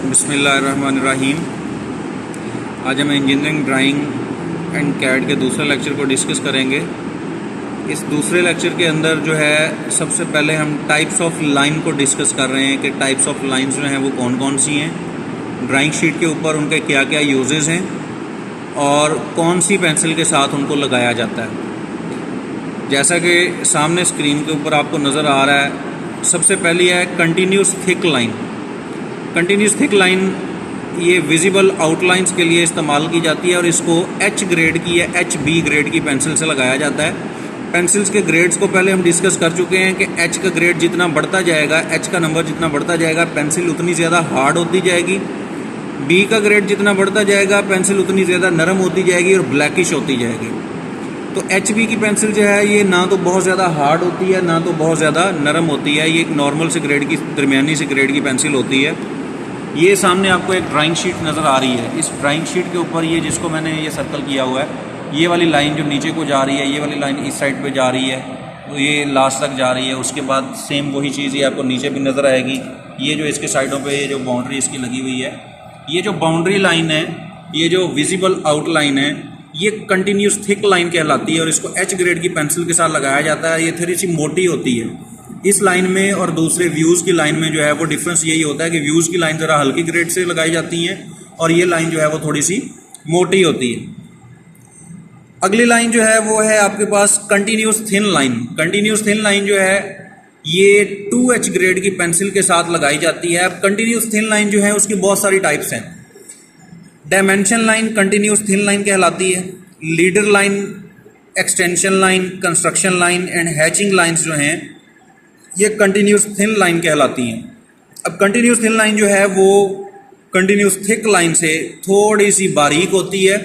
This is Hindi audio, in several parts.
बिस्मिल्लाहिर्रहमानिर्रहीम। आज हम इंजीनियरिंग ड्राइंग एंड कैड के दूसरे लेक्चर को डिस्कस करेंगे। इस दूसरे लेक्चर के अंदर जो है सबसे पहले हम टाइप्स ऑफ लाइन को डिस्कस कर रहे हैं कि टाइप्स ऑफ लाइंस जो हैं वो कौन कौन सी हैं, ड्राइंग शीट के ऊपर उनके क्या क्या यूजेस हैं और कौन सी पेंसिल के साथ उनको लगाया जाता है। जैसा कि सामने स्क्रीन के ऊपर आपको नज़र आ रहा है, सबसे पहली है continuous thick line. Continuous thick line ये विजिबल आउटलाइंस के लिए इस्तेमाल की जाती है और इसको एच ग्रेड की या HB ग्रेड की पेंसिल से लगाया जाता है। पेंसिल्स के ग्रेड्स को पहले हम डिस्कस कर चुके हैं कि एच का ग्रेड जितना बढ़ता जाएगा, एच का नंबर जितना बढ़ता जाएगा, पेंसिल उतनी ज़्यादा हार्ड होती जाएगी। बी का ग्रेड जितना बढ़ता जाएगा, पेंसिल उतनी ज़्यादा नरम होती जाएगी और ब्लैकिश होती जाएगी। तो HB की पेंसिल जो है ये ना तो बहुत ज़्यादा हार्ड होती है ना तो बहुत ज़्यादा नरम होती है। ये एक नॉर्मल से ग्रेड की, दरमियानी से ग्रेड की पेंसिल होती है। ये सामने आपको एक ड्राइंग शीट नज़र आ रही है। इस ड्राइंग शीट के ऊपर ये जिसको मैंने ये सर्कल किया हुआ है, ये वाली लाइन जो नीचे को जा रही है, ये वाली लाइन इस साइड पे जा रही है तो ये लास्ट तक जा रही है। उसके बाद सेम वही चीज़ ये आपको नीचे भी नज़र आएगी। ये जो इसके साइडों पे ये जो बाउंड्री इसकी लगी हुई है, ये जो बाउंड्री लाइन है, ये जो विजिबल आउटलाइन है, ये कंटिन्यूस थिक लाइन कहलाती है और इसको H ग्रेड की पेंसिल के साथ लगाया जाता है। ये थोड़ी सी मोटी होती है। इस लाइन में और दूसरे व्यूज़ की लाइन में जो है वो डिफरेंस यही होता है कि व्यूज़ की लाइन ज़रा हल्की ग्रेड से लगाई जाती हैं और ये लाइन जो है वो थोड़ी सी मोटी होती है। अगली लाइन जो है वो है आपके पास continuous thin line. Continuous thin line जो है ये 2H ग्रेड की पेंसिल के साथ लगाई जाती है। अब कंटिन्यूस थिन लाइन जो है उसकी बहुत सारी टाइप्स हैं। Dimension line continuous thin line कहलाती है। Leader line, extension line, construction line and hatching lines जो हैं ये कंटिन्यूस थिन लाइन कहलाती हैं। अब कंटिन्यूस थिन लाइन जो है वो कंटिन्यूस थिक लाइन से थोड़ी सी बारीक होती है,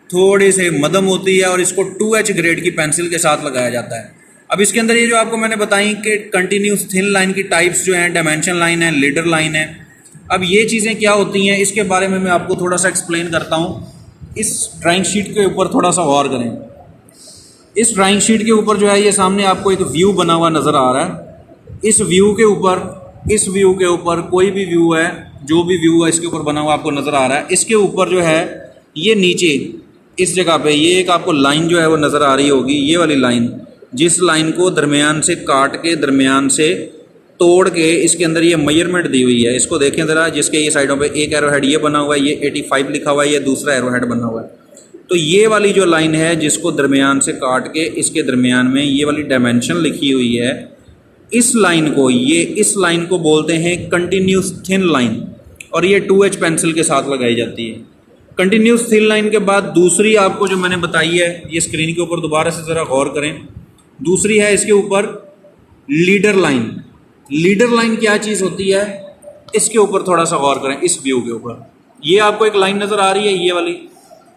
थोड़ी से मध्यम होती है और इसको 2H ग्रेड की पेंसिल के साथ लगाया जाता है। अब इसके अंदर ये जो आपको मैंने बताई कि कंटिन्यूस थिन लाइन की टाइप्स जो हैं, डायमेंशन लाइन है, लीडर लाइन है। अब ये चीज़ें क्या होती हैं इसके बारे में मैं आपको थोड़ा सा एक्सप्लेन करता हूँ। इस ड्राइंग शीट के ऊपर थोड़ा सा गौर करें। इस ड्राइंग शीट के ऊपर जो है ये सामने आपको एक व्यू बना हुआ नज़र आ रहा है। इस व्यू के ऊपर कोई भी व्यू है, जो भी व्यू है इसके ऊपर बना हुआ आपको नज़र आ रहा है। इसके ऊपर जो है ये नीचे इस जगह पे ये एक आपको लाइन जो है वो नज़र आ रही होगी, ये वाली लाइन, जिस लाइन को दरमियान से काट के, दरमियान से तोड़ के इसके अंदर ये मेजरमेंट दी हुई है। इसको देखें ज़रा, जिसके ये साइडों पे एक एरो हेड ये बना हुआ है, ये 85 लिखा हुआ है, ये दूसरा एरो हेड बना हुआ है। तो ये वाली जो लाइन है जिसको दरमियान से काट के इसके दरमियान में ये वाली डायमेंशन लिखी हुई है, इस लाइन को बोलते हैं कंटिन्यूस थिन लाइन और ये 2H पेंसिल के साथ लगाई जाती है। कंटिन्यूस थिन लाइन के बाद दूसरी आपको जो मैंने बताई है, ये स्क्रीन के ऊपर दोबारा से ज़रा गौर करें। दूसरी है इसके ऊपर लीडर लाइन। लीडर लाइन क्या चीज़ होती है इसके ऊपर थोड़ा सा गौर करें। इस व्यू के ऊपर ये आपको एक लाइन नज़र आ रही है,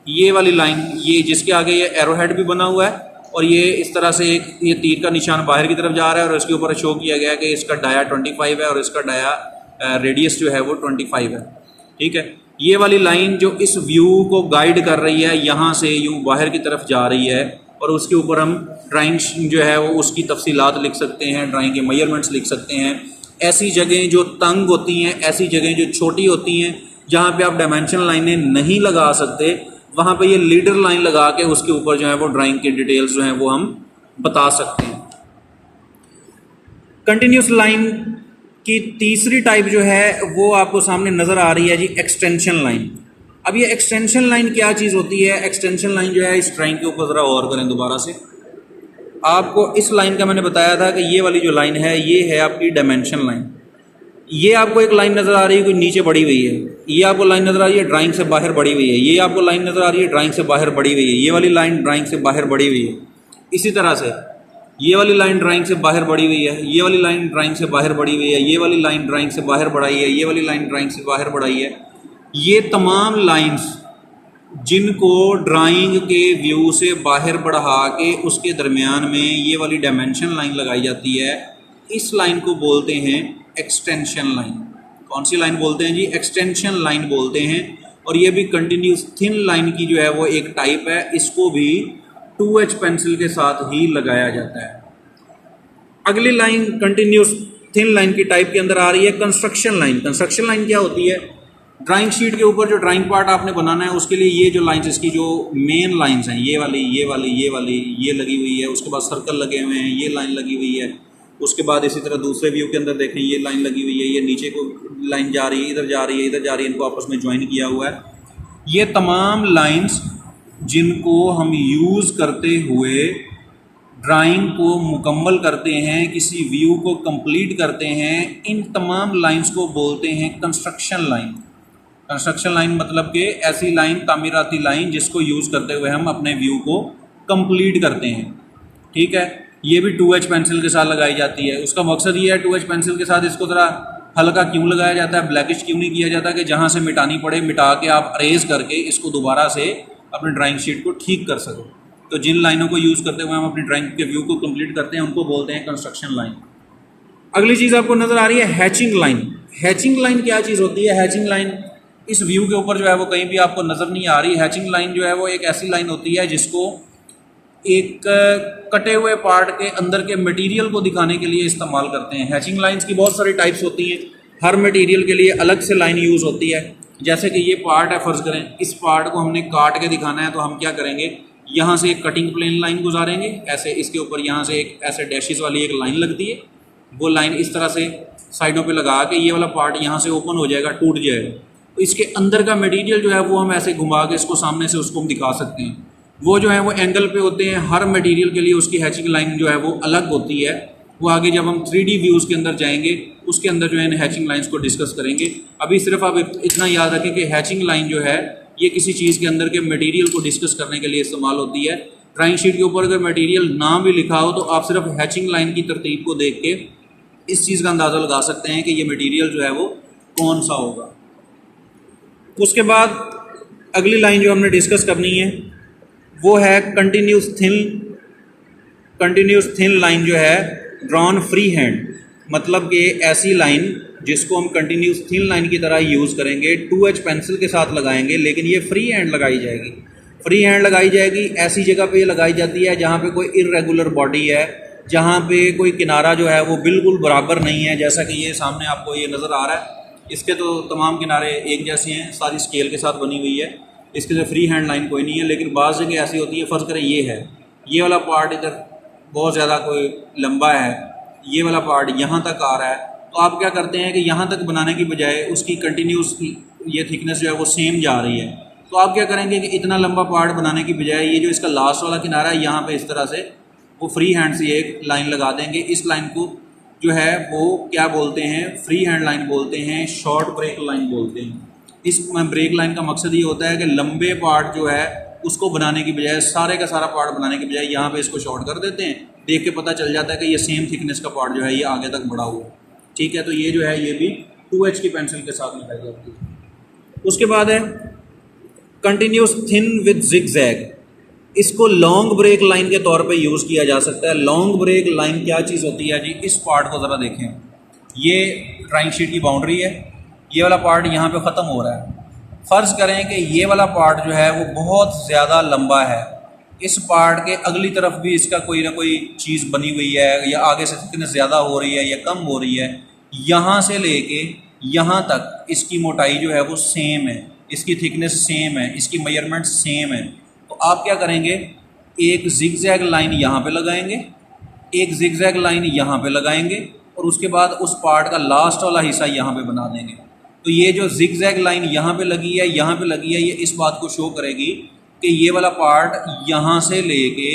ये वाली लाइन, ये जिसके आगे ये एरो हेड भी बना हुआ है और ये इस तरह से एक ये तीर का निशान बाहर की तरफ जा रहा है और इसके ऊपर शो किया गया है कि इसका डाया 25 है और इसका डाया रेडियस जो है वो 25 है। ठीक है, ये वाली लाइन जो इस व्यू को गाइड कर रही है, यहाँ से यूँ बाहर की तरफ जा रही है और उसके ऊपर हम ड्राइंग जो है वो उसकी तफसीलात लिख सकते हैं, ड्राइंग के मेजरमेंट्स लिख सकते हैं। ऐसी जगह जो तंग होती हैं, ऐसी जगह जो छोटी होती हैं, जहाँ पे आप डायमेंशन लाइनें नहीं लगा सकते, वहाँ पे ये लीडर लाइन लगा के उसके ऊपर जो है वो ड्राइंग के डिटेल्स जो हैं वो हम बता सकते हैं। कंटिन्यूस लाइन की तीसरी टाइप जो है वो आपको सामने नज़र आ रही है जी, एक्सटेंशन लाइन। अब ये एक्सटेंशन लाइन क्या चीज़ होती है? एक्सटेंशन लाइन जो है इस ड्राइंग के ऊपर ज़रा गौर करें दोबारा से। आपको इस लाइन का मैंने बताया था कि ये वाली जो लाइन है ये है आपकी डायमेंशन लाइन। ये आपको एक लाइन नज़र आ रही है कोई नीचे बढ़ी हुई है, ये आपको लाइन नज़र आ रही है ड्राइंग से बाहर बढ़ी हुई है, ये आपको लाइन नज़र आ रही है ड्राइंग से बाहर बढ़ी हुई है, ये वाली लाइन ड्राइंग से बाहर बढ़ी हुई है। इसी तरह से ये वाली लाइन ड्राइंग से बाहर बढ़ी हुई है, ये वाली लाइन ड्राइंग से बाहर बढ़ी हुई है, ये वाली लाइन ड्राइंग से बाहर बढ़ाई है, ये वाली लाइन ड्राइंग से बाहर बढ़ाई है। ये तमाम लाइन्स जिनको ड्राइंग के व्यू से बाहर बढ़ा के उसके दरमियान में ये वाली डायमेंशन लाइन लगाई जाती है, इस लाइन को बोलते हैं एक्सटेंशन लाइन। कौन सी लाइन बोलते हैं जी? एक्सटेंशन लाइन बोलते हैं। और ये भी कंटिन्यूस थिन लाइन की जो है वो एक टाइप है, इसको भी 2H पेंसिल के साथ ही लगाया जाता है। अगली लाइन कंटिन्यूस थिन लाइन की टाइप के अंदर आ रही है कंस्ट्रक्शन लाइन। कंस्ट्रक्शन लाइन क्या होती है? ड्राइंग शीट के ऊपर जो ड्राइंग पार्ट आपने बनाना है उसके लिए ये जो लाइंस, इसकी जो मेन लाइंस हैं, ये वाली ये वाली ये वाली ये लगी हुई है, उसके बाद सर्कल लगे हुए हैं, ये लाइन लगी हुई है, उसके बाद इसी तरह दूसरे व्यू के अंदर देखें ये लाइन लगी हुई है, ये नीचे को लाइन जा रही है, इधर जा रही है, इधर जा रही है, इनको आपस में ज्वाइन किया हुआ है। ये तमाम लाइंस जिनको हम यूज़ करते हुए ड्राइंग को मुकम्मल करते हैं, किसी व्यू को कंप्लीट करते हैं, इन तमाम लाइंस को बोलते हैं कंस्ट्रक्शन लाइन। कंस्ट्रक्शन लाइन मतलब कि ऐसी लाइन, तामीराती लाइन जिसको यूज़ करते हुए हम अपने व्यू को कंप्लीट करते हैं। ठीक है, ये भी 2H पेंसिल के साथ लगाई जाती है। उसका मकसद ये है 2H पेंसिल के साथ इसको ज़रा हल्का क्यों लगाया जाता है, ब्लैकिश क्यों नहीं किया जाता, कि जहाँ से मिटानी पड़े मिटा के आप अरेज करके इसको दोबारा से अपनी ड्राइंग शीट को ठीक कर सको। तो जिन लाइनों को यूज़ करते हुए हम अपनी ड्राइंग के व्यू को कंप्लीट करते हैं उनको बोलते हैं कंस्ट्रक्शन लाइन। अगली चीज़ आपको नज़र आ रही है हैचिंग लाइन। हैचिंग लाइन क्या चीज़ होती है? हैचिंग लाइन इस व्यू के ऊपर जो है वो कहीं भी आपको नज़र नहीं आ रही। हैचिंग लाइन जो है वो एक ऐसी लाइन होती है जिसको एक कटे हुए पार्ट के अंदर के मटेरियल को दिखाने के लिए इस्तेमाल करते हैं। हैचिंग लाइंस की बहुत सारी टाइप्स होती हैं, हर मटेरियल के लिए अलग से लाइन यूज़ होती है। जैसे कि ये पार्ट है, फ़र्ज़ करें इस पार्ट को हमने काट के दिखाना है, तो हम क्या करेंगे, यहाँ से एक कटिंग प्लेन लाइन गुजारेंगे ऐसे, इसके ऊपर यहाँ से एक ऐसे डैशेस वाली एक लाइन लगती है, वो लाइन इस तरह से साइडों पे लगा के ये वाला पार्ट यहाँ से ओपन हो जाएगा, टूट जाएगा। तो इसके अंदर का मटेरियल जो है वो हम ऐसे घुमा के इसको सामने से उसको हम दिखा सकते हैं। वो जो है वो एंगल पे होते हैं, हर मटेरियल के लिए उसकी हैचिंग लाइन जो है वो अलग होती है। वो आगे जब हम 3D व्यूज़ के अंदर जाएंगे उसके अंदर जो है इन हैचिंग लाइंस को डिस्कस करेंगे। अभी सिर्फ आप इतना याद रखें कि हैचिंग लाइन जो है ये किसी चीज़ के अंदर के मटेरियल को डिस्कस करने के लिए इस्तेमाल होती है। ड्राइंग शीट के ऊपर अगर मटेरियल ना भी लिखा हो तो आप सिर्फ हैचिंग लाइन की तरतीब को देख के इस चीज़ का अंदाज़ा लगा सकते हैं कि ये मटेरियल जो है वो कौन सा होगा। उसके बाद अगली लाइन जो हमने डिस्कस करनी है वो है कंटिन्यूस थिन लाइन जो है ड्रॉन फ्री हैंड, मतलब कि ऐसी लाइन जिसको हम कंटिन्यूस थिन लाइन की तरह यूज़ करेंगे, 2H पेंसिल के साथ लगाएंगे, लेकिन ये फ्री हैंड लगाई जाएगी। फ्री हैंड लगाई जाएगी ऐसी जगह पे लगाई जाती है जहाँ पे कोई इर्रेगुलर बॉडी है, जहाँ पे कोई किनारा जो है वो बिल्कुल बराबर नहीं है। जैसा कि ये सामने आपको ये नज़र आ रहा है, इसके तो तमाम किनारे एक जैसे हैं, सारी स्केल के साथ बनी हुई है, इसके लिए फ्री हैंड लाइन कोई नहीं है। लेकिन बाज़ जगह ऐसी होती है, फ़र्ज़ करें ये वाला पार्ट इधर बहुत ज़्यादा कोई लंबा है, ये वाला पार्ट यहाँ तक आ रहा है, तो आप क्या करते हैं कि यहाँ तक बनाने की बजाय उसकी कंटिन्यूस ये थिकनेस जो है वो सेम जा रही है, तो आप क्या करेंगे कि इतना लंबा पार्ट बनाने की बजाय ये जो इसका लास्ट वाला किनारा है यहाँ पे इस तरह से वो फ्री हैंड से एक लाइन लगा देंगे। इस लाइन को जो है वो क्या बोलते हैं, फ्री हैंड लाइन बोलते हैं, शॉर्ट ब्रेक लाइन बोलते हैं। इस ब्रेक लाइन का मकसद ये होता है कि लंबे पार्ट जो है उसको बनाने की बजाय, सारे का सारा पार्ट बनाने की बजाय यहाँ पे इसको शॉर्ट कर देते हैं, देख के पता चल जाता है कि ये सेम थिकनेस का पार्ट जो है ये आगे तक बढ़ा हुआ है। ठीक है, तो ये जो है ये भी 2H की पेंसिल के साथ लगाई जाती है। उसके बाद है कंटिन्यूस थिन विद जिगजैग। इसको लॉन्ग ब्रेक लाइन के तौर पे यूज़ किया जा सकता है। लॉन्ग ब्रेक लाइन क्या चीज़ होती है जी? इस पार्ट को ज़रा देखें, ये ड्राइंग शीट की बाउंड्री है, ये वाला पार्ट यहाँ पे ख़त्म हो रहा है। फ़र्ज़ करें कि ये वाला पार्ट जो है वो बहुत ज़्यादा लंबा है, इस पार्ट के अगली तरफ भी इसका कोई ना कोई चीज़ बनी हुई है, या आगे से थिकनेस ज़्यादा हो रही है या कम हो रही है, यहाँ से लेके यहाँ तक इसकी मोटाई जो है वो सेम है, इसकी थिकनेस सेम है, इसकी मेजरमेंट सेम है। तो आप क्या करेंगे, एक जिगजैग लाइन यहाँ पे लगाएंगे, एक जिगजैग लाइन यहाँ पे लगाएंगे, और उसके बाद उस पार्ट का लास्ट वाला हिस्सा यहाँ पे बना देंगे। तो ये जो जिगजैग लाइन यहाँ पे लगी है, यहाँ पे लगी है, ये इस बात को शो करेगी कि ये वाला पार्ट यहाँ से लेके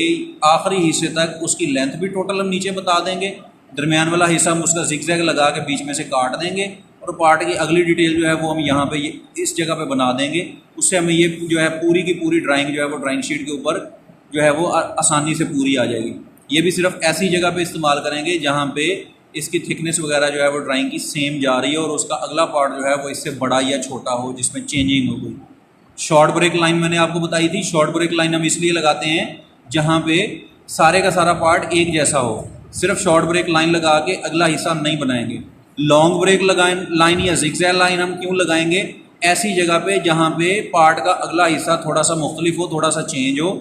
आखिरी हिस्से तक उसकी लेंथ भी टोटल हम नीचे बता देंगे, दरमियान वाला हिस्सा हम उसका जिगजैग लगा के बीच में से काट देंगे, और पार्ट की अगली डिटेल जो है वो हम यहाँ पे इस जगह पे बना देंगे। उससे हमें ये जो है पूरी की पूरी ड्राइंग जो है वो ड्राइंग शीट के ऊपर जो है वो आसानी से पूरी आ जाएगी। ये भी सिर्फ ऐसी जगह पे इस्तेमाल करेंगे जहाँ पे इसकी थिकनेस वगैरह जो है वो ड्राइंग की सेम जा रही है, और उसका अगला पार्ट जो है वो इससे बड़ा या छोटा हो, जिसमें चेंजिंग हो गई। शॉर्ट ब्रेक लाइन मैंने आपको बताई थी, शॉर्ट ब्रेक लाइन हम इसलिए लगाते हैं जहाँ पे सारे का सारा पार्ट एक जैसा हो। सिर्फ शॉर्ट ब्रेक लाइन लगा के अगला हिस्सा हम नहीं बनाएंगे। लॉन्ग ब्रेक लाइन या जिगजैग लाइन हम क्यों लगाएंगे? ऐसी जगह पे जहाँ पे पार्ट का अगला हिस्सा थोड़ा सा मुख्तलिफ हो, थोड़ा सा चेंज हो,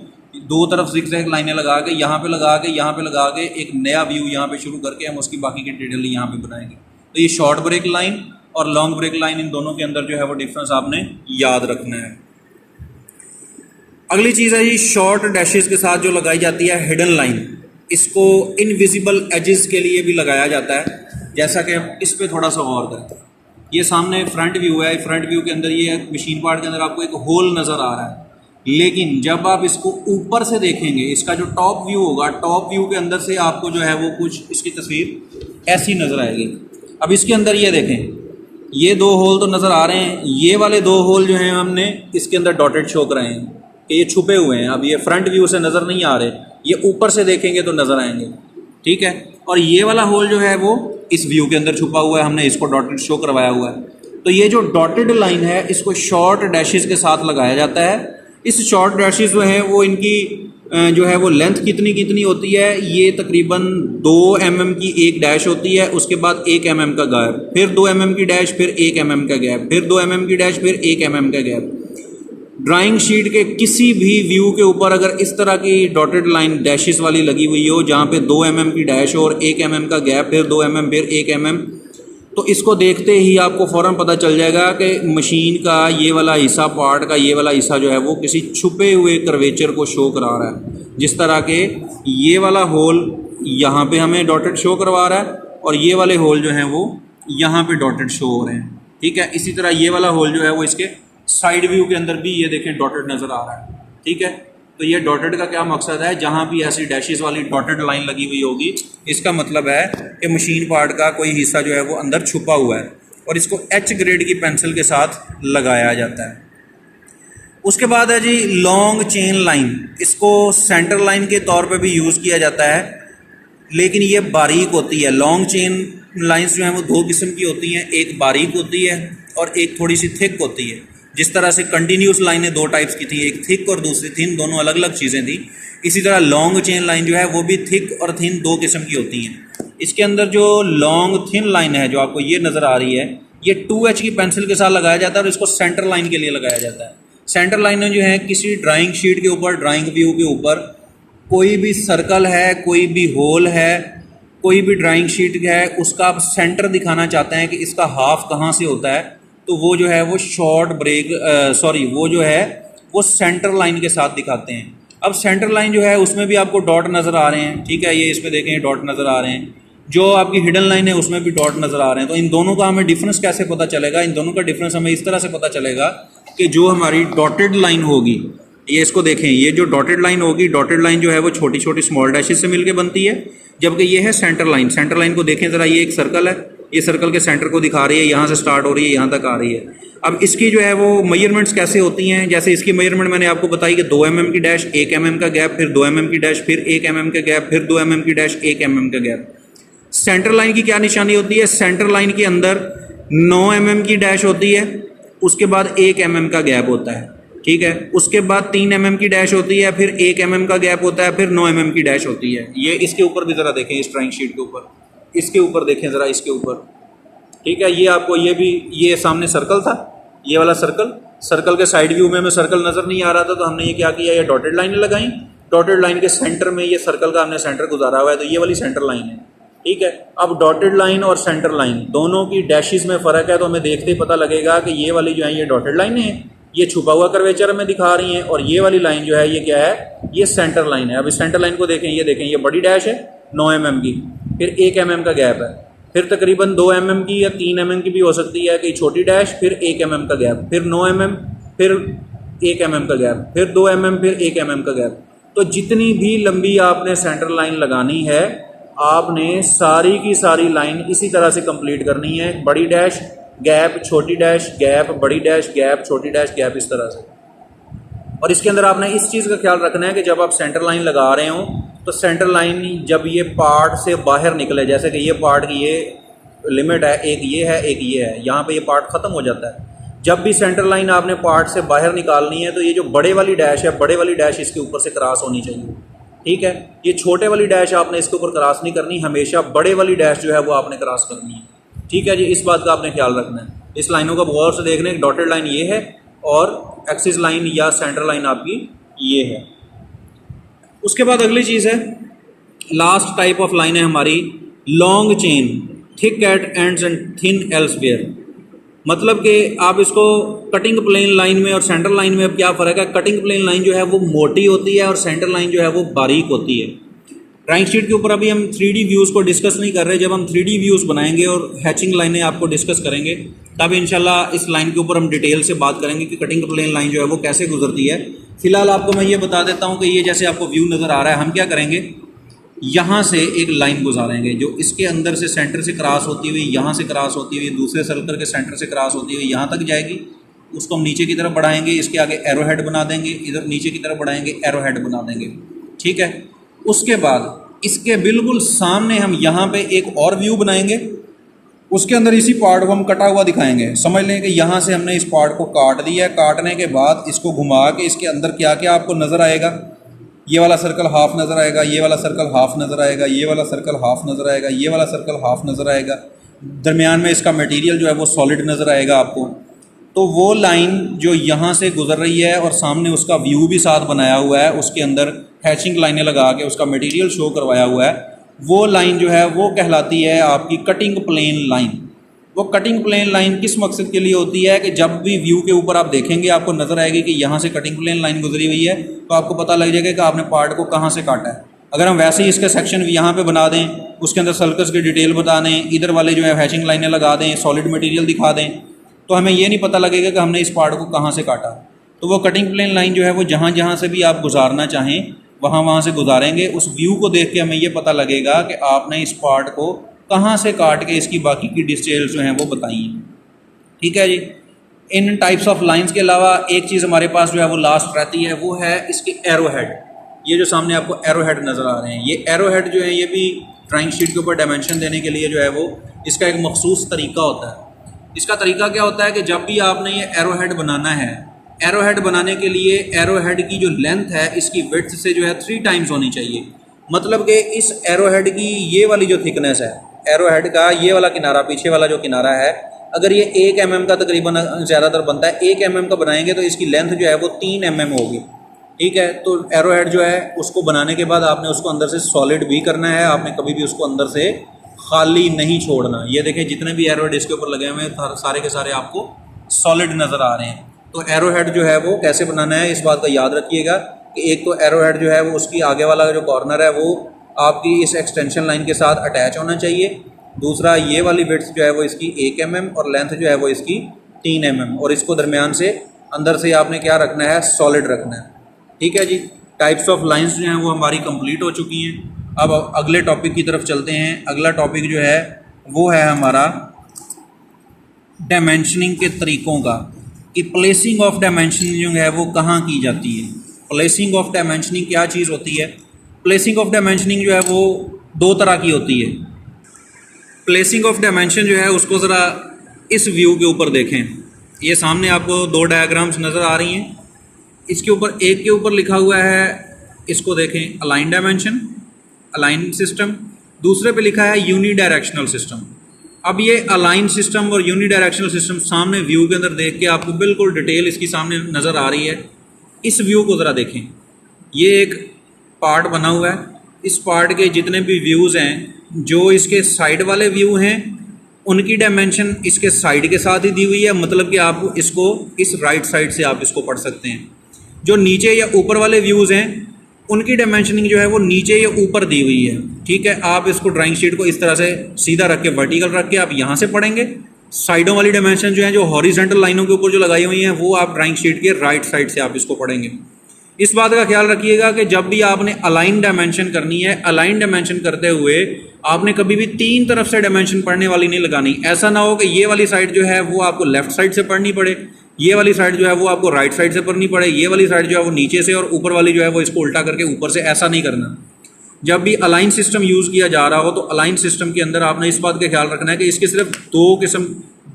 दो तरफ जिगजैग लाइनें लगा के यहाँ पे लगा के यहाँ पे लगा के एक नया व्यू यहाँ पे शुरू करके हम उसकी बाकी की डिटेल यहाँ पे बनाएंगे। तो ये शॉर्ट ब्रेक लाइन और लॉन्ग ब्रेक लाइन, इन दोनों के अंदर जो है वो डिफरेंस आपने याद रखना है। अगली चीज़ है जी शॉर्ट डैशेस के साथ जो लगाई जाती है हिडन लाइन, इसको इनविजिबल एजेस के लिए भी लगाया जाता है। जैसा कि हम इस पे थोड़ा सा गौर करें, ये सामने फ्रंट व्यू है, फ्रंट व्यू के अंदर ये मशीन पार्ट के अंदर आपको एक होल नज़र आ रहा है, लेकिन जब आप इसको ऊपर से देखेंगे, इसका जो टॉप व्यू होगा, टॉप व्यू के अंदर से आपको जो है वो कुछ इसकी तस्वीर ऐसी नज़र आएगी। अब इसके अंदर ये देखें, ये दो होल तो नज़र आ रहे हैं, ये वाले दो होल जो हैं हमने इसके अंदर डॉटेड शो कराए हैं कि ये छुपे हुए हैं। अब ये फ्रंट व्यू से नज़र नहीं आ रहे, ये ऊपर से देखेंगे तो नज़र आएंगे, ठीक है। और ये वाला होल जो है वो इस व्यू के अंदर छुपा हुआ है, हमने इसको डॉटेड शो करवाया हुआ है। तो ये जो डॉटेड लाइन है इसको शॉर्ट डैशेस के साथ लगाया जाता है। इस शॉर्ट डैशेस जो है वो इनकी जो है वो लेंथ कितनी कितनी होती है, ये तकरीबन 2 mm की एक डैश होती है, उसके बाद 1 mm का गैप, फिर 2 mm की डैश, फिर 1 mm का गैप, फिर 2 mm की डैश, फिर 1 mm का गैप। ड्राइंग शीट के किसी भी व्यू के ऊपर अगर इस तरह की डॉटेड लाइन डैशेस वाली लगी हुई हो, जहाँ पे 2 mm की डैश हो और 1 mm का गैप, फिर 2 mm, फिर 1 mm, तो इसको देखते ही आपको फ़ौरन पता चल जाएगा कि मशीन का ये वाला हिस्सा, पार्ट का ये वाला हिस्सा जो है वो किसी छुपे हुए कर्वेचर को शो करा रहा है। जिस तरह के ये वाला होल यहाँ पे हमें डॉटेड शो करवा रहा है और ये वाले होल जो हैं वो यहाँ पे डॉटेड शो हो रहे हैं, ठीक है। इसी तरह ये वाला होल जो है वो इसके साइड व्यू के अंदर भी ये देखें डॉटेड नज़र आ रहा है, ठीक है। तो ये डॉटेड का क्या मकसद है, जहाँ भी ऐसी डैशेस वाली डॉटेड लाइन लगी हुई होगी, इसका मतलब है कि मशीन पार्ट का कोई हिस्सा जो है वो अंदर छुपा हुआ है और इसको एच ग्रेड की पेंसिल के साथ लगाया जाता है। उसके बाद है जी लॉन्ग चेन लाइन, इसको सेंटर लाइन के तौर पे भी यूज़ किया जाता है, लेकिन ये बारीक होती है। लॉन्ग चेन लाइंस जो हैं वो 2 किस्म की होती हैं, एक बारीक होती है और एक थोड़ी सी थिक होती है। जिस तरह से कंटिन्यूस लाइनें 2 टाइप्स की थी, एक थिक और दूसरी थिन, दोनों अलग अलग चीज़ें थी। इसी तरह लॉन्ग चेन लाइन जो है वो भी थिक और थिन 2 किस्म की होती हैं। इसके अंदर जो लॉन्ग थिन लाइन है जो आपको ये नज़र आ रही है, ये 2H की पेंसिल के साथ लगाया जाता है और इसको सेंटर लाइन के लिए लगाया जाता है। सेंटर लाइनें जो है किसी ड्राइंग शीट के ऊपर, ड्राइंग व्यू के ऊपर कोई भी सर्कल है, कोई भी होल है, कोई भी ड्राइंग शीट है, उसका आप सेंटर दिखाना चाहते हैं कि इसका हाफ कहाँ से होता है, तो वो जो है वो शॉर्ट ब्रेक वो जो है वो सेंटर लाइन के साथ दिखाते हैं। अब सेंटर लाइन जो है उसमें भी आपको डॉट नज़र आ रहे हैं, ठीक है, ये इसमें देखें डॉट नज़र आ रहे हैं। जो आपकी हिडन लाइन है उसमें भी डॉट नज़र आ रहे हैं। तो इन दोनों का हमें डिफरेंस कैसे पता चलेगा, इन दोनों का डिफरेंस हमें इस तरह से पता चलेगा कि जो हमारी डॉटेड लाइन होगी, ये इसको देखें, ये जो डॉटेड लाइन होगी, डॉटेड लाइन जो है वो छोटी छोटी स्मॉल डैशेस से मिलकर बनती है, जबकि ये है सेंटर लाइन। सेंटर लाइन को देखें ज़रा, ये एक सर्कल है, ये सर्कल के सेंटर को दिखा रही है, यहाँ से स्टार्ट हो रही है, यहाँ तक आ रही है। अब इसकी जो है वो मेजरमेंट्स कैसे होती हैं, जैसे इसकी मेजरमेंट मैंने आपको बताई कि 2 mm की डैश, 1 mm का गैप, फिर 2 mm की डैश, फिर 1 mm का गैप, फिर 2 mm की डैश, 1 mm का गैप। सेंटर लाइन की क्या निशानी होती है, सेंटर लाइन के अंदर 9 mm की डैश होती है, उसके बाद 1 mm का गैप होता है, ठीक है। उसके बाद 3 mm की डैश होती है, फिर 1 mm का गैप होता है, फिर 9 mm की डैश होती है। ये इसके ऊपर भी ज़रा देखें, इस ड्राइंग शीट के ऊपर, इसके ऊपर देखें ज़रा, इसके ऊपर, ठीक है। ये आपको ये सामने सर्कल था, ये वाला सर्कल के साइड व्यू में हमें सर्कल नज़र नहीं आ रहा था, तो हमने ये क्या किया, ये डॉटेड लाइनें लगाई। डॉटेड लाइन के सेंटर में ये सर्कल का हमने सेंटर गुजारा हुआ है, तो ये वाली सेंटर लाइन है, ठीक है। अब डॉटेड लाइन और सेंटर लाइन दोनों की डैशेस में फ़र्क है, तो हमें देखते ही पता लगेगा कि ये वाली जो है ये डॉटेड लाइनें हैं, ये छुपा हुआ कर्वेचर हमें दिखा रही हैं, और ये वाली लाइन जो है ये क्या है, ये सेंटर लाइन है। अब इस सेंटर लाइन को देखें, ये बड़ी डैश है 9 mm की, फिर 1 mm का गैप है, फिर तकरीबन 2 mm की या 3 mm की भी हो सकती है कि छोटी डैश, फिर 1 mm का गैप, फिर 9 mm, फिर 1 mm का गैप, फिर 2 mm, फिर 1 mm का गैप। तो जितनी भी लंबी आपने सेंटर लाइन लगानी है, आपने सारी की सारी लाइन इसी तरह से कंप्लीट करनी है, बड़ी डैश गैप, छोटी डैश गैप, बड़ी डैश गैप, छोटी डैश गैप, इस तरह से। और इसके अंदर आपने इस चीज़ का ख्याल रखना है कि जब आप सेंटर लाइन लगा रहे हो तो सेंटर लाइन जब ये पार्ट से बाहर निकले, जैसे कि ये पार्ट की ये लिमिट है, एक ये है, एक ये है, यहाँ पे ये पार्ट ख़त्म हो जाता है। जब भी सेंटर लाइन आपने पार्ट से बाहर निकालनी है तो ये जो बड़े वाली डैश है, बड़े वाली डैश इसके ऊपर से क्रॉस होनी चाहिए, ठीक है। ये छोटे वाली डैश आपने इसके ऊपर क्रॉस नहीं करनी, हमेशा बड़े वाली डैश जो है वो आपने क्रॉस करनी है, ठीक है जी। इस बात का आपने ख्याल रखना है। इस लाइनों का गौर से देखने, डॉटेड लाइन ये है और एक्सिस लाइन या सेंटर लाइन आपकी ये है। उसके बाद अगली चीज़ है, लास्ट टाइप ऑफ लाइन है हमारी long chain, thick eight ends and thin elsewhere. मतलब कि आप इसको कटिंग प्लेन लाइन में और सेंटर लाइन में अब क्या फ़र्क है, कटिंग प्लेन लाइन जो है वो मोटी होती है और सेंटर लाइन जो है वो बारीक होती है। ड्राइंग शीट के ऊपर अभी हम 3D व्यूज़ को डिस्कस नहीं कर रहे, जब हम 3D व्यूज़ बनाएंगे और हैचिंग लाइनें आपको डिस्कस करेंगे तब इंशाल्लाह इस लाइन के ऊपर हम डिटेल से बात करेंगे कि कटिंग प्लेन लाइन जो है वो कैसे गुजरती है। फिलहाल आपको मैं ये बता देता हूँ कि ये जैसे आपको व्यू नज़र आ रहा है, हम क्या करेंगे, यहाँ से एक लाइन गुजारेंगे जो इसके अंदर से सेंटर से क्रॉस होती हुई, यहाँ से क्रॉस होती हुई, दूसरे सर्कल के सेंटर से क्रॉस होती हुई यहाँ तक जाएगी। उसको हम नीचे की तरफ बढ़ाएंगे, इसके आगे एरो हेड बना देंगे, इधर नीचे की तरफ बढ़ाएंगे, एरो हेड बना देंगे। ठीक है, उसके बाद इसके बिल्कुल सामने हम यहाँ पे एक और व्यू बनाएंगे, उसके अंदर इसी पार्ट को हम कटा हुआ दिखाएंगे। समझ लें कि यहाँ से हमने इस पार्ट को काट दिया है, काटने के बाद इसको घुमा के इसके अंदर क्या क्या आपको नज़र आएगा, ये वाला सर्कल हाफ नज़र आएगा, ये वाला सर्कल हाफ नज़र आएगा, ये वाला सर्कल हाफ नज़र आएगा, ये वाला सर्कल हाफ नज़र आएगा, दरमियान में इसका मटेरियल जो है वो सॉलिड नज़र आएगा आपको। तो वो लाइन जो यहाँ से गुजर रही है और सामने उसका व्यू भी साथ बनाया हुआ है, उसके अंदर हैचिंग लाइनें लगा के उसका मटेरियल शो करवाया हुआ है, वो लाइन जो है वो कहलाती है आपकी कटिंग प्लेन लाइन। वो कटिंग प्लेन लाइन किस मकसद के लिए होती है कि जब भी व्यू के ऊपर आप देखेंगे आपको नज़र आएगी कि यहाँ से कटिंग प्लेन लाइन गुजरी हुई है, तो आपको पता लग जाएगा कि आपने पार्ट को कहाँ से काटा है। अगर हम वैसे ही इसके सेक्शन यहाँ पे बना दें, उसके अंदर सर्कल्स की डिटेल बता दें, इधर वाले जो है हैचिंग लाइनें लगा दें, सॉलिड मटेरियल दिखा दें, तो हमें ये नहीं पता लगेगा कि हमने इस पार्ट को कहाँ से काटा। तो वो कटिंग प्लेन लाइन जो है वो जहाँ जहाँ से भी आप गुजारना चाहें वहाँ से गुजारेंगे। उस व्यू को देख के हमें ये पता लगेगा कि आपने इस पार्ट को कहाँ से काट के इसकी बाकी की डिटेल्स जो हैं वो बताई हैं। ठीक है जी। इन टाइप्स ऑफ लाइंस के अलावा एक चीज़ हमारे पास जो है वो लास्ट रहती है, वो है इसकी एरो हेड। ये जो सामने आपको एरो हेड नज़र आ रहे हैं, ये एरो हेड जो है ये भी ड्राइंग शीट के ऊपर डायमेंशन देने के लिए जो है वो इसका एक मखसूस तरीका होता है। इसका तरीका क्या होता है कि जब भी आपने ये एरो हेड बनाना है, एरो हेड बनाने के लिए एरो हेड की जो लेंथ है इसकी विड्थ से जो है 3 टाइम्स होनी चाहिए। मतलब कि इस एरो हेड की ये वाली जो थिकनेस है, एरो हेड का ये वाला किनारा, पीछे वाला जो किनारा है, अगर ये 1 mm का तकरीबन ज़्यादातर बनता है, 1 mm का बनाएंगे तो इसकी लेंथ जो है वो 3 mm होगी। ठीक है, तो एरो हेड जो है उसको बनाने के बाद आपने उसको अंदर से सॉलिड भी करना है, आपने कभी भी उसको अंदर से खाली नहीं छोड़ना। ये देखें जितने भी एरो हेड इसके ऊपर लगे हुए हैं सारे के सारे आपको सॉलिड नज़र आ रहे हैं। तो एरो हेड जो है वो कैसे बनाना है इस बात का याद रखिएगा कि एक तो एरो हेड जो है वो उसकी आगे वाला जो कॉर्नर है वो आपकी इस एक्सटेंशन लाइन के साथ अटैच होना चाहिए। दूसरा ये वाली विड्थ जो है वो इसकी 1 mm और लेंथ जो है वो इसकी 3 mm, और इसको दरमियान से अंदर से आपने क्या रखना है, सॉलिड रखना है। ठीक है जी। टाइप्स ऑफ लाइंस जो हैं वो हमारी कंप्लीट हो चुकी हैं। अब अगले टॉपिक की तरफ चलते हैं। अगला टॉपिक जो है वो है हमारा डायमेंशनिंग के तरीक़ों का, कि प्लेसिंग ऑफ डायमेंशनिंग जो है वो कहाँ की जाती है। प्लेसिंग ऑफ डायमेंशनिंग क्या चीज़ होती है? प्लेसिंग ऑफ डायमेंशनिंग जो है वो 2 तरह की होती है। प्लेसिंग ऑफ डायमेंशन जो है उसको ज़रा इस व्यू के ऊपर देखें। ये सामने आपको 2 डायग्राम्स नज़र आ रही हैं। इसके ऊपर एक के ऊपर लिखा हुआ है, इसको देखें, अलाइन डायमेंशन, अलाइन सिस्टम। दूसरे पे लिखा है यूनी डायरेक्शनल सिस्टम। अब ये अलाइन सिस्टम और यूनी डायरेक्शनल सिस्टम सामने व्यू के अंदर देख के आपको बिल्कुल डिटेल इसकी सामने नज़र आ रही है। इस व्यू को ज़रा देखें, ये एक पार्ट बना हुआ है। इस पार्ट के जितने भी व्यूज़ हैं, जो इसके साइड वाले व्यू हैं उनकी डायमेंशन इसके साइड के साथ ही दी हुई है। मतलब कि आप इसको इस राइट साइड से आप इसको पढ़ सकते हैं। जो नीचे या ऊपर वाले व्यूज़ हैं उनकी डायमेंशनिंग जो है वो नीचे या ऊपर दी हुई है। ठीक है, आप इसको ड्राइंग शीट को इस तरह से सीधा रख के, वर्टिकल रख के आप यहाँ से पढ़ेंगे। साइडों वाली डायमेंशन जो है, जो हॉरिजॉन्टल लाइनों के ऊपर जो लगाई हुई हैं, वो आप ड्राइंग शीट के राइट साइड से आप इसको पढ़ेंगे। इस बात का ख्याल रखिएगा कि जब भी आपने अलाइन डायमेंशन करनी है, अलाइन डायमेंशन करते हुए आपने कभी भी 3 तरफ से डायमेंशन पढ़ने वाली नहीं लगानी। ऐसा ना हो कि ये वाली साइड जो है वो आपको लेफ्ट साइड से पढ़नी पड़े, ये वाली साइड जो है वो आपको राइट साइड से पढ़नी पड़े, ये वाली साइड जो है वो नीचे से, और ऊपर वाली जो है वो इसको उल्टा करके ऊपर से। ऐसा नहीं करना। जब भी अलाइन सिस्टम यूज़ किया जा रहा हो तो अलाइन सिस्टम के अंदर आपने इस बात का ख्याल रखना है कि इसके सिर्फ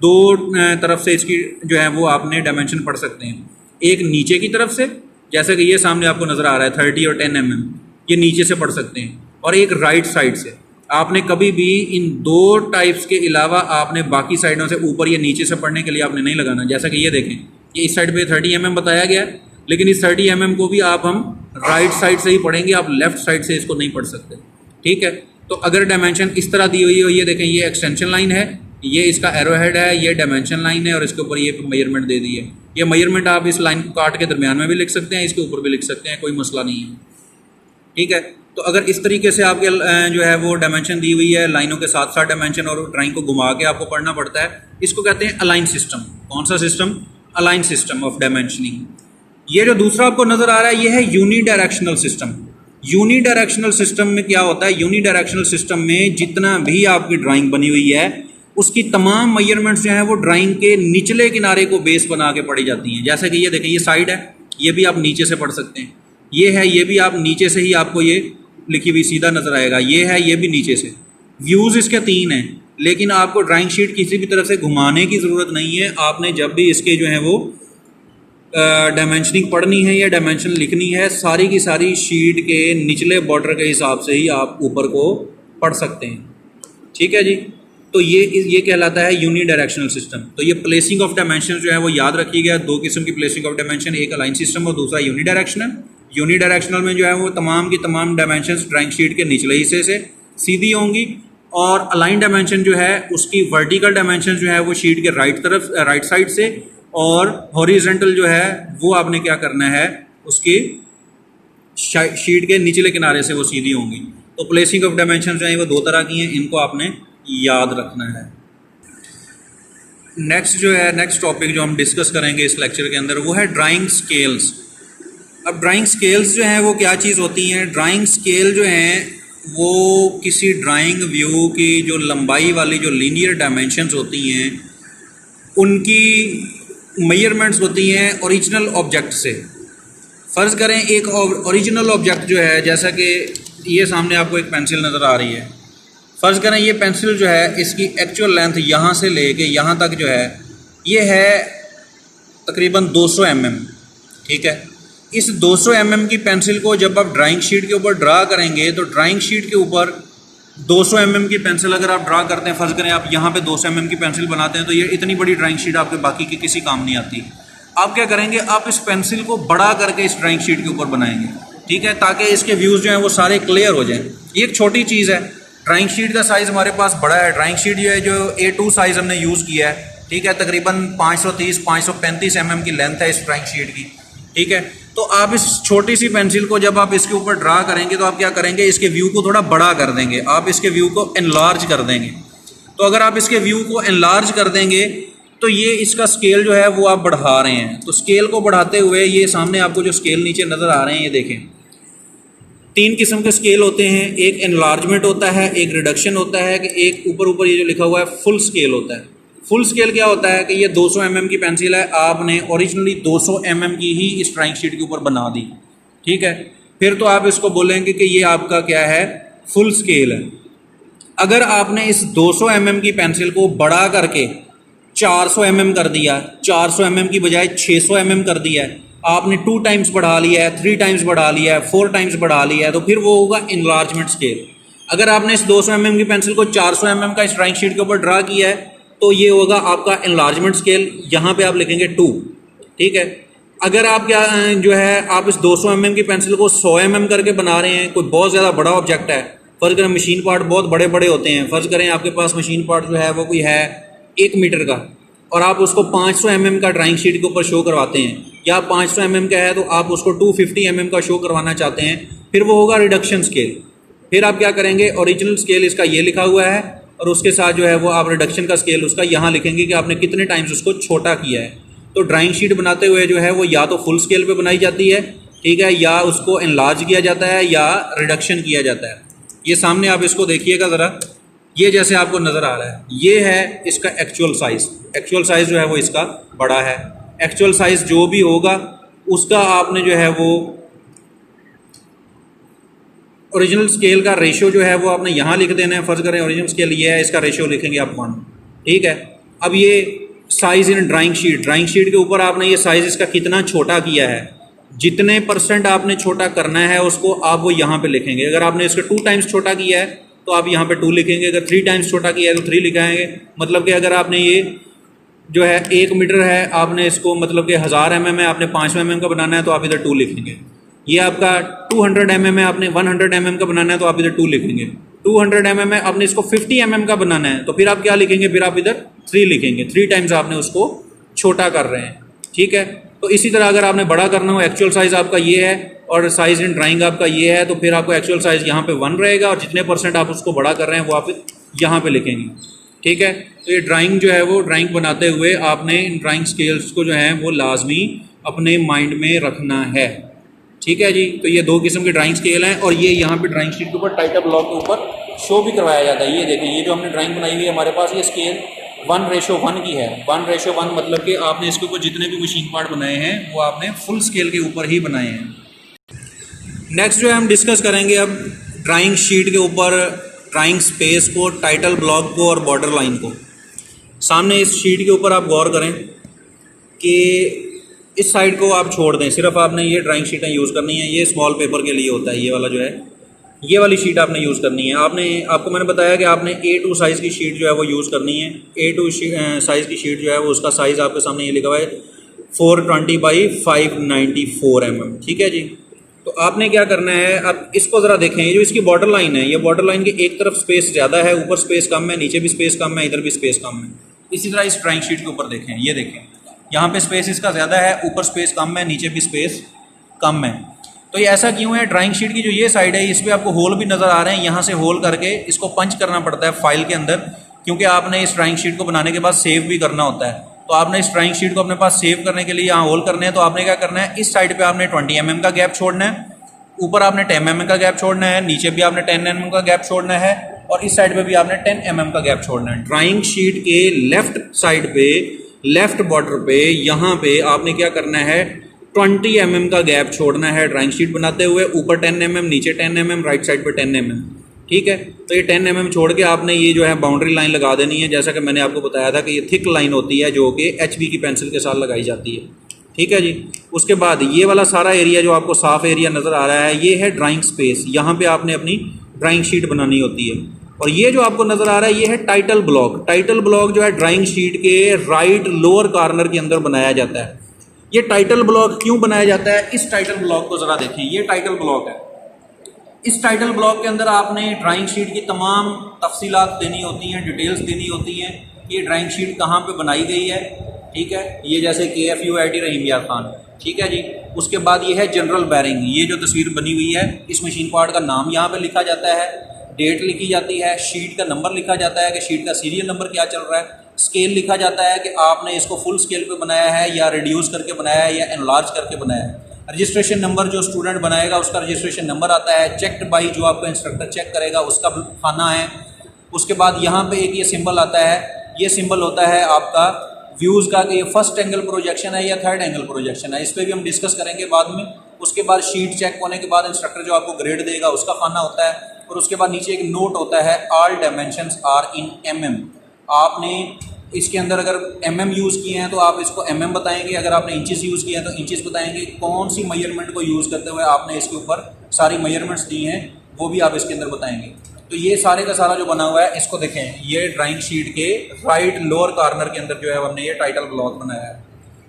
2 तरफ से इसकी जो है वो आपने डायमेंशन पढ़ सकते हैं। एक नीचे की तरफ से, जैसे कि ये सामने आपको नज़र आ रहा है 30 और 10 mm, ये नीचे से पढ़ सकते हैं, और एक राइट साइड से। आपने कभी भी इन 2 टाइप्स के अलावा आपने बाकी साइडों से ऊपर या नीचे से पढ़ने के लिए आपने नहीं लगाना। जैसा कि ये देखें, ये इस साइड पे 30 mm बताया गया है, लेकिन इस 30 mm को भी आप हम राइट साइड से ही पढ़ेंगे, आप लेफ्ट साइड से इसको नहीं पढ़ सकते। ठीक है, तो अगर डायमेंशन इस तरह दी हुई हो, ये देखें, ये एक्सटेंशन लाइन है, ये इसका एरोहेड है, ये डायमेंशन लाइन है और इसके ऊपर ये मेजरमेंट दे दी है। ये मेजरमेंट आप इस लाइन को काट के दरमियान में भी लिख सकते हैं, इसके ऊपर भी लिख सकते हैं, कोई मसला नहीं है। ठीक है, तो अगर इस तरीके से आपके जो है वो डायमेंशन दी हुई है, लाइनों के साथ साथ डायमेंशन, और ड्राइंग को घुमा के आपको पढ़ना पड़ता है, इसको कहते हैं अलाइन सिस्टम। कौन सा system? Align system of dimensioning. ये जो दूसरा आपको नज़र आ रहा है ये है unidirectional system. Unidirectional system में क्या होता है? यूनी डायरेक्शनल सिस्टम में जितना भी आपकी ड्राइंग बनी हुई है उसकी तमाम मेजरमेंट्स जो हैं वो ड्राइंग के निचले किनारे को बेस बना के पढ़ी जाती हैं। जैसे कि ये देखें, ये साइड है, ये भी आप नीचे से पढ़ सकते हैं। ये है, ये भी आप नीचे से ही आपको ये लिखी हुई सीधा नज़र आएगा। ये है, ये भी नीचे से। व्यूज़ इसके 3 हैं, लेकिन आपको ड्राइंग शीट किसी भी तरफ से घुमाने की ज़रूरत नहीं है। आपने जब भी इसके जो है वो डायमेंशनिंग पढ़नी है या डायमेंशन लिखनी है, सारी की सारी शीट के निचले बॉर्डर के हिसाब से ही आप ऊपर को पढ़ सकते हैं। ठीक है जी, तो ये कहलाता है यूनी डायरेक्शनल सिस्टम। तो ये प्लेसिंग ऑफ डायमेंशन जो है वो याद रखिएगा। 2 किस्म की प्लेसिंग ऑफ डायमेंशन, एक अलाइन सिस्टम और दूसरा यूनी डायरेक्शनल। यूनी डायरेक्शनल में जो है वो तमाम की तमाम डायमेंशंस ड्राइंग शीट के निचले हिस्से से सीधी होंगी, और अलाइन डायमेंशन जो है उसकी वर्टिकल डायमेंशन जो है वो शीट के राइट साइड से, और हॉरिजॉन्टल जो है वो आपने क्या करना है, उसकी शीट के निचले किनारे से वो सीधी होंगी। तो प्लेसिंग ऑफ डायमेंशन जो है वो 2 तरह की हैं, इनको आपने याद रखना है। नेक्स्ट टॉपिक जो हम डिस्कस करेंगे इस लेक्चर के अंदर वो है ड्राइंग स्केल्स। अब ड्राइंग स्केल्स जो हैं वो क्या चीज़ होती हैं? ड्राइंग स्केल जो हैं वो किसी ड्राइंग व्यू की जो लंबाई वाली जो लीनियर डायमेंशंस होती हैं उनकी मेजरमेंट्स होती हैं ओरिजिनल ऑब्जेक्ट से। फ़र्ज़ करें एक ओरिजिनल ऑब्जेक्ट जो है, जैसा कि ये सामने आपको एक पेंसिल नज़र आ रही है। फ़र्ज़ करें ये पेंसिल जो है इसकी एक्चुअल लेंथ यहाँ से लेके यहाँ तक जो है ये है तकरीबन 200 mm। ठीक है, इस 200 mm की पेंसिल को जब आप ड्राइंग शीट के ऊपर ड्रा करेंगे तो ड्राइंग शीट के ऊपर 200 mm की पेंसिल अगर आप ड्रा करते हैं, फ़र्ज़ करें आप यहाँ पे 200 mm की पेंसिल बनाते हैं, तो ये इतनी बड़ी ड्राइंग शीट आपके बाकी की किसी काम नहीं आती। आप क्या करेंगे, आप इस पेंसिल को बड़ा करके इस ड्राइंग शीट के ऊपर बनाएंगे। ठीक है, ताकि इसके व्यूज़ जो हैं वो सारे क्लियर हो जाएँ। ये एक छोटी चीज़ है। ड्राइंग शीट का साइज़ हमारे पास बड़ा है। ड्राइंग शीट जो है जो A2 साइज़ हमने यूज़ किया है। ठीक है, तकरीबन 530-535 mm की लेंथ है इस ड्राइंग शीट की। ठीक है, तो आप इस छोटी सी पेंसिल को जब आप इसके ऊपर ड्रा करेंगे तो आप क्या करेंगे, इसके व्यू को थोड़ा बड़ा कर देंगे, आप इसके व्यू को एनलार्ज कर देंगे। तो अगर आप इसके व्यू को एनलार्ज कर देंगे तो ये इसका स्केल जो है वो आप बढ़ा रहे हैं। तो स्केल को बढ़ाते हुए ये सामने आपको जो स्केल नीचे नज़र आ रहे हैं, ये देखें 3 किस्म के स्केल होते हैं। एक एनलार्जमेंट होता है, एक रिडक्शन होता है, कि एक ऊपर ये जो लिखा हुआ है फुल स्केल होता है। फुल स्केल क्या होता है कि ये 200 mm की पेंसिल है, आपने ओरिजिनली 200 mm की ही इस ड्राइंग शीट के ऊपर बना दी। ठीक है, फिर तो आप इसको बोलेंगे कि ये आपका क्या है, फुल स्केल है। अगर आपने इस 200 mm की पेंसिल को बड़ा करके 400 mm कर दिया, 400 mm की बजाय 600 mm कर दिया है, आपने 2 टाइम्स बढ़ा लिया है, 3 टाइम्स बढ़ा लिया है, 4 टाइम्स बढ़ा लिया है, तो फिर वो होगा इनलार्जमेंट स्केल। अगर आपने इस 200 mm की पेंसिल को 400 mm का इस ड्राइंग शीट के ऊपर ड्रा किया है तो ये होगा आपका एनलार्जमेंट स्केल, यहाँ पे आप लिखेंगे 2। ठीक है, अगर आप क्या जो है आप इस 200 mm की पेंसिल को 100 mm करके बना रहे हैं, कोई बहुत ज़्यादा बड़ा ऑब्जेक्ट है, फ़र्ज़ करें मशीन पार्ट बहुत बड़े बड़े होते हैं, फ़र्ज़ करें आपके पास मशीन पार्ट जो है वो कोई है 1 मीटर का, और आप उसको 500 mm का ड्राइंग शीट के ऊपर शो करवाते हैं, या 500 mm का है तो आप उसको 250 mm का शो करवाना चाहते हैं, फिर वो होगा रिडक्शन स्केल। फिर आप क्या करेंगे, ओरिजिनल स्केल इसका ये लिखा हुआ है, और उसके साथ जो है वो आप रिडक्शन का स्केल उसका यहाँ लिखेंगे कि आपने कितने टाइम्स उसको छोटा किया है। तो ड्राइंग शीट बनाते हुए जो है वो या तो फुल स्केल पे बनाई जाती है, ठीक है, या उसको एनलार्ज किया जाता है या रिडक्शन किया जाता है। ये सामने आप इसको देखिएगा ज़रा, ये जैसे आपको नज़र आ रहा है, ये है इसका एक्चुअल साइज़। एक्चुअल साइज़ जो है वो इसका बड़ा है। एक्चुअल साइज़ जो भी होगा उसका आपने जो है वो ओरिजिनल स्केल का रेशो जो है वो आपने यहाँ लिख देना है। फ़र्ज़ करें ओरिजिनल स्केल ये है, इसका रेशो लिखेंगे आप 1। ठीक है, अब ये साइज़ इन ड्राइंग शीट के ऊपर आपने ये साइज़ इसका कितना छोटा किया है, जितने % आपने छोटा करना है उसको आप वो यहाँ पे लिखेंगे। अगर आपने इसको 2 टाइम्स छोटा किया है तो आप यहाँ पे 2 लिखेंगे, अगर 3 टाइम्स छोटा किया है तो 3 लिखाएंगे। मतलब कि अगर आपने ये जो है 1 मीटर है, आपने इसको मतलब कि 1000 mm है, आपने 500 mm का बनाना है तो आप इधर 2 लिखेंगे। ये आपका 200 mm है, आपने 100 mm का बनाना है तो आप इधर 2 लिखेंगे। 200 mm है, आपने इसको 50 mm का बनाना है, तो फिर आप क्या लिखेंगे, फिर आप इधर 3 लिखेंगे, 3 टाइम्स आपने उसको छोटा कर रहे हैं, ठीक है। तो इसी तरह अगर आपने बड़ा करना हो, एक्चुअल साइज़ आपका ये है और साइज़ इन ड्राइंग आपका ये है, तो फिर आपको एक्चुअल साइज़ यहाँ पे 1 रहेगा और जितने % आप उसको बड़ा कर रहे हैं वो आप यहाँ पे लिखेंगे, ठीक है। तो ये ड्राइंग जो है वो ड्राइंग बनाते हुए आपने इन ड्राइंग स्केल्स को जो है वो लाजमी अपने माइंड में रखना है, ठीक है जी। तो ये 2 किस्म के ड्राइंग स्केल हैं और ये यहाँ पे ड्राइंग शीट के ऊपर टाइटल ब्लॉक के ऊपर शो भी करवाया जाता है। ये देखें, ये जो हमने ड्राइंग बनाई हुई है हमारे पास, ये स्केल 1:1 की है। 1:1 मतलब कि आपने इसके ऊपर जितने भी मशीन पार्ट बनाए हैं वो आपने फुल स्केल के ऊपर ही बनाए हैं। नेक्स्ट जो है हम डिस्कस करेंगे अब ड्राइंग शीट के ऊपर ड्राइंग स्पेस को, टाइटल ब्लॉक को और बॉर्डर लाइन को। सामने इस शीट के ऊपर आप गौर करें कि इस साइड को आप छोड़ दें, सिर्फ आपने ये ड्राइंग शीटें यूज़ करनी है। ये स्मॉल पेपर के लिए होता है, ये वाला जो है, ये वाली शीट आपने यूज़ करनी है। आपको मैंने बताया कि आपने A2 साइज़ की शीट जो है वो यूज़ करनी है। A2 साइज़ की शीट जो है वो, उसका साइज़ आपके सामने ये लिखा हुआ है 420 बाई 594 mm, ठीक है जी। तो आपने क्या करना है, अब इसको ज़रा देखें, ये जो इसकी बॉर्डर लाइन है, ये बॉर्डर लाइन की एक तरफ स्पेस ज़्यादा है, ऊपर स्पेस कम है, नीचे भी स्पेस कम है, इधर भी स्पेस कम है। इसी तरह इस ड्राइंग शीट के ऊपर देखें, ये देखें, यहाँ पे स्पेस इसका ज़्यादा है, ऊपर स्पेस कम है, नीचे भी स्पेस कम है। तो ये ऐसा क्यों है? ड्राइंग शीट की जो ये साइड है इस पर आपको होल भी नज़र आ रहे हैं, यहाँ से होल करके इसको पंच करना पड़ता है फाइल के अंदर, क्योंकि आपने इस ड्राइंग शीट को बनाने के बाद सेव भी करना होता है। तो आपने इस ड्राइंग शीट को अपने पास सेव करने के लिए यहाँ होल करने हैं, तो आपने क्या करना है, इस साइड पे आपने 20 mm का गैप छोड़ना है, ऊपर आपने 10 mm का गैप छोड़ना है, नीचे भी आपने 10 mm का गैप छोड़ना है और इस साइड पे भी आपने 10 mm का गैप छोड़ना है। ड्राइंग शीट के लेफ्ट साइड पे, लेफ्ट बॉर्डर पे, यहाँ पे आपने क्या करना है, 20 mm का गैप छोड़ना है ड्राइंग शीट बनाते हुए, ऊपर 10 mm, नीचे 10 mm, राइट साइड पे 10 mm, ठीक है। तो ये 10 mm छोड़ के आपने ये जो है बाउंड्री लाइन लगा देनी है, जैसा कि मैंने आपको बताया था कि ये थिक लाइन होती है जो कि HB की पेंसिल के साथ लगाई जाती है, ठीक है जी। उसके बाद ये वाला सारा एरिया जो आपको साफ एरिया नज़र आ रहा है, ये है ड्राइंग स्पेस, यहाँ पे आपने अपनी ड्राइंग शीट बनानी होती है। और ये जो आपको नज़र आ रहा है ये है टाइटल ब्लॉक। टाइटल ब्लॉक जो है ड्राइंग शीट के राइट लोअर कॉर्नर के अंदर बनाया जाता है। ये टाइटल ब्लॉक क्यों बनाया जाता है, इस टाइटल ब्लॉक को ज़रा देखें, ये टाइटल ब्लॉक है। इस टाइटल ब्लॉक के अंदर आपने ड्राइंग शीट की तमाम तफसीलात देनी होती हैं, डिटेल्स देनी होती हैं, ये ड्राइंग शीट कहाँ पे बनाई गई है, ठीक है। ये जैसे KFUIT रहीम यार खान, ठीक है जी। उसके बाद ये है जनरल बैरिंग, ये जो तस्वीर बनी हुई है, इस मशीन पार्ट का नाम यहाँ पे लिखा जाता है, डेट लिखी जाती है, शीट का नंबर लिखा जाता है कि शीट का सीरियल नंबर क्या चल रहा है, स्केल लिखा जाता है कि आपने इसको फुल स्केल पे बनाया है या रिड्यूस करके बनाया है या एनलार्ज करके बनाया है। रजिस्ट्रेशन नंबर जो स्टूडेंट बनाएगा उसका रजिस्ट्रेशन नंबर आता है, चेक्ड बाई जो आपका इंस्ट्रक्टर चेक करेगा उसका खाना है। उसके बाद यहाँ पे एक ये सिंबल आता है, ये सिंबल होता है आपका व्यूज़ का कि ये फर्स्ट एंगल प्रोजेक्शन है या थर्ड एंगल प्रोजेक्शन है, इस पर भी हम डिस्कस करेंगे बाद में। उसके बाद शीट चेक होने के बाद इंस्ट्रक्टर जो आपको ग्रेड देगा उसका खाना होता है। और उसके बाद नीचे एक नोट होता है, all dimensions are in mm। आपने इसके अंदर अगर mm यूज़ किए हैं तो आप इसको mm बताएंगे, अगर आपने इंचेस यूज़ किए हैं तो इंचेस बताएंगे। कौन सी मेजरमेंट को यूज़ करते हुए आपने इसके ऊपर सारी मेजरमेंट्स दी हैं वो भी आप इसके अंदर बताएंगे। तो ये सारे का सारा जो बना हुआ है इसको देखें, ये ड्राइंग शीट के राइट लोअर कॉर्नर के अंदर जो है हमने ये टाइटल ब्लॉक बनाया है।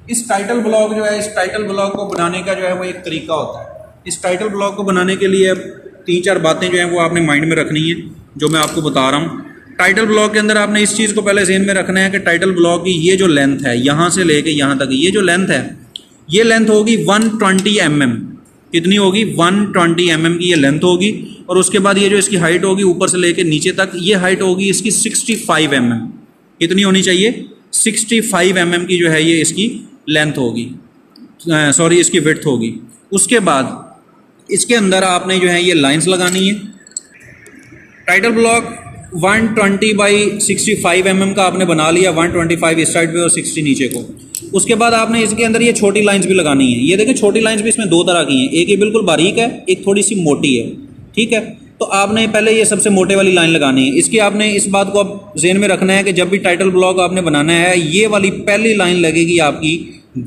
इस टाइटल ब्लॉक जो है, इस टाइटल ब्लॉक को बनाने का जो है वो एक तरीका होता है। इस टाइटल ब्लॉक को बनाने के लिए 3-4 बातें जो हैं वो आपने माइंड में रखनी है, जो मैं आपको बता रहा हूँ। टाइटल ब्लॉक के अंदर आपने इस चीज़ को पहले ज़हन में रखना है कि टाइटल ब्लॉक की ये जो लेंथ है, यहाँ से लेके यहाँ तक ये जो लेंथ है, ये लेंथ होगी 120 mm। कितनी होगी? 120 mm की ये लेंथ होगी। और उसके बाद ये जो इसकी हाइट होगी ऊपर से लेके नीचे तक, ये हाइट होगी इसकी 65 mm। कितनी होनी चाहिए? 65 mm की जो है ये इसकी लेंथ होगी, सॉरी इसकी विड्थ होगी। उसके बाद इसके अंदर आपने जो है ये लाइंस लगानी है। टाइटल ब्लॉक 120 बाई 65 mm का आपने बना लिया, 125 इस साइड पे और 60 नीचे को। उसके बाद आपने इसके अंदर ये छोटी लाइंस भी लगानी है। ये देखें छोटी लाइंस भी इसमें 2 तरह की हैं, एक ये बिल्कुल बारीक है, एक थोड़ी सी मोटी है, ठीक है। तो आपने पहले ये सबसे मोटे वाली लाइन लगानी है। इसकी आपने इस बात को अब ज़हन में रखना है कि जब भी टाइटल ब्लॉक आपने बनाना है, ये वाली पहली लाइन लगेगी आपकी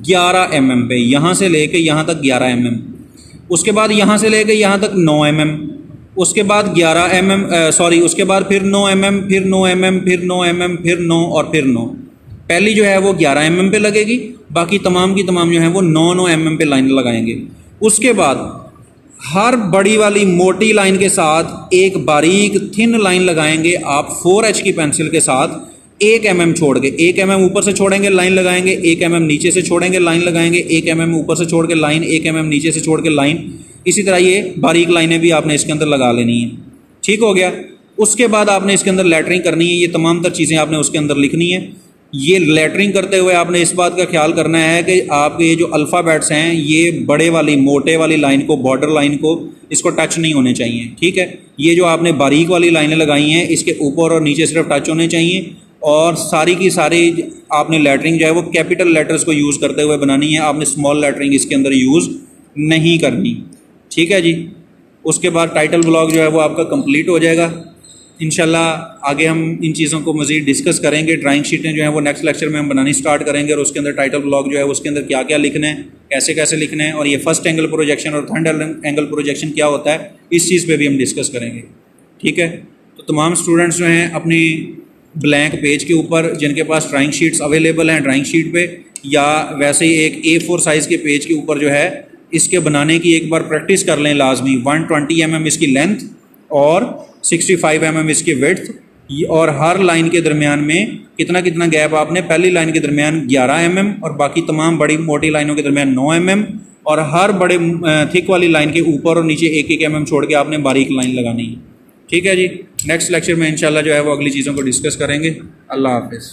11 mm पे, यहाँ से लेके यहाँ तक 11 mm। उसके बाद यहाँ से लेके यहाँ तक 9 mm, उसके बाद 11 mm, सॉरी उसके बाद फिर 9 mm, फिर 9 mm, फिर 9 mm, फिर 9 और फिर 9। पहली जो है वो 11 mm पे लगेगी, बाकी तमाम की तमाम जो है वो 9-9 mm पे लाइन लगाएंगे। उसके बाद हर बड़ी वाली मोटी लाइन के साथ एक बारीक थिन लाइन लगाएंगे आप 4H की पेंसिल के साथ, 1 mm छोड़ के, 1 mm ऊपर से छोड़ेंगे लाइन लगाएंगे, 1 mm नीचे से छोड़ेंगे लाइन लगाएंगे, 1 mm ऊपर से छोड़ के लाइन, 1 mm नीचे से छोड़ के लाइन। इसी तरह ये बारीक लाइनें भी आपने इसके अंदर लगा लेनी है। ठीक हो गया। उसके बाद आपने इसके अंदर लेटरिंग करनी है, ये तमाम तर चीज़ें आपने उसके अंदर लिखनी है। ये लेटरिंग करते हुए आपने इस बात का ख्याल करना है कि आपके ये जो अल्फ़ाबेट्स हैं ये बड़े वाली मोटे वाली लाइन को, बॉर्डर लाइन को, इसको टच नहीं होने चाहिए। ठीक है। ये जो आपने बारीक वाली लाइनें लगाई हैं इसके ऊपर और नीचे सिर्फ टच होने चाहिए, और सारी की सारी आपने लेटरिंग जो है वो कैपिटल लेटर्स को यूज़ करते हुए बनानी है। आपने स्मॉल लेटरिंग इसके अंदर यूज़ नहीं करनी। ठीक है जी। उसके बाद टाइटल ब्लॉग जो है वो आपका कंप्लीट हो जाएगा। इंशाल्लाह आगे हम इन चीज़ों को मज़ीद डिस्कस करेंगे। ड्राइंग शीटें जो हैं वो नेक्स्ट लेक्चर में हम बनानी स्टार्ट करेंगे, और उसके अंदर टाइटल ब्लॉग जो है उसके अंदर क्या क्या लिखना है, कैसे कैसे लिखना है, और ये फर्स्ट एंगल प्रोजेक्शन और थर्ड एंगल प्रोजेक्शन क्या होता है, इस चीज़ पे भी हम डिस्कस करेंगे। ठीक है। तो तमाम स्टूडेंट्स जो हैं अपनी ब्लैंक पेज के ऊपर जिनके पास ड्राइंग शीट्स अवेलेबल हैं ड्राइंग शीट पे, या वैसे ही एक A4 साइज़ के पेज के ऊपर जो है इसके बनाने की एक बार प्रैक्टिस कर लें लाजमी। 120 mm इसकी लेंथ और 65 mm इसकी विड्थ, और हर लाइन के दरमियान में कितना कितना गैप आपने, पहली लाइन के दरमियान 11 mm और बाकी तमाम बड़ी मोटी लाइनों के दरमियान 9 mm, और हर बड़े थिक वाली लाइन के ऊपर और नीचे 1-1 mm छोड़ के आपने बारीक लाइन लगानी है। ठीक है जी। नेक्स्ट लेक्चर में इंशाल्लाह जो है वो अगली चीज़ों को डिस्कस करेंगे। अल्लाह हाफिज़।